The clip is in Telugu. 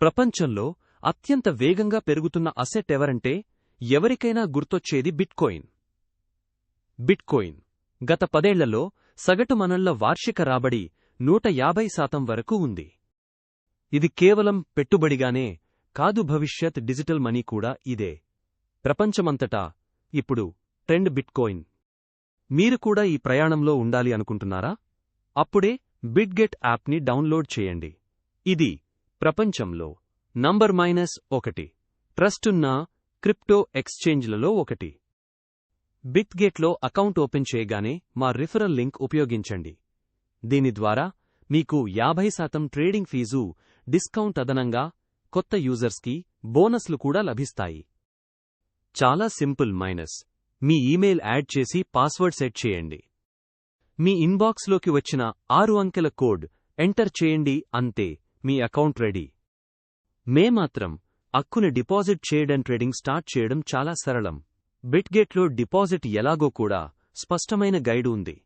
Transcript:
ప్రపంచంలో అత్యంత వేగంగా పెరుగుతున్న అసెట్ ఎవరంటే ఎవరికైనా గుర్తొచ్చేది బిట్కాయిన్. బిట్కాయిన్ గత 10 ఏళ్లలో సగటు మనళ్ల వార్షిక రాబడి 150% వరకు ఉంది. ఇది కేవలం పెట్టుబడిగానే కాదు, భవిష్యత్ డిజిటల్ మనీ కూడా ఇదే. ప్రపంచమంతటా ఇప్పుడు ట్రెండ్ బిట్కాయిన్. మీరు కూడా ఈ ప్రయాణంలో ఉండాలి అనుకుంటున్నారా? అప్పుడే బిట్గెట్ యాప్ని డౌన్లోడ్ చేయండి. ఇది ప్రపంచంలో నంబర్ -1 ట్రస్టున్న క్రిప్టో ఎక్స్చేంజ్లలో ఒకటి. బిట్గెట్లో అకౌంట్ ఓపెన్ చేయగానే మా రిఫరల్ లింక్ ఉపయోగించండి. దీని ద్వారా మీకు 50% ట్రేడింగ్ ఫీజు డిస్కౌంట్, అదనంగా కొత్త యూజర్స్కి బోనస్లు కూడా లభిస్తాయి. చాలా సింపుల్. మీ ఈమెయిల్ యాడ్ చేసి పాస్వర్డ్ సెట్ చేయండి. మీ ఇన్బాక్స్లోకి వచ్చిన 6 అంకెల కోడ్ ఎంటర్ చేయండి, అంతే, మీ అకౌంట్ రెడీ. మేమాత్రం అక్కుని డిపాజిట్ చేయడం, ట్రేడింగ్ స్టార్ట్ చేయడం చాలా సరళం. బిట్గెట్లో డిపాజిట్ ఎలాగో కూడా స్పష్టమైన గైడ్ ఉంది.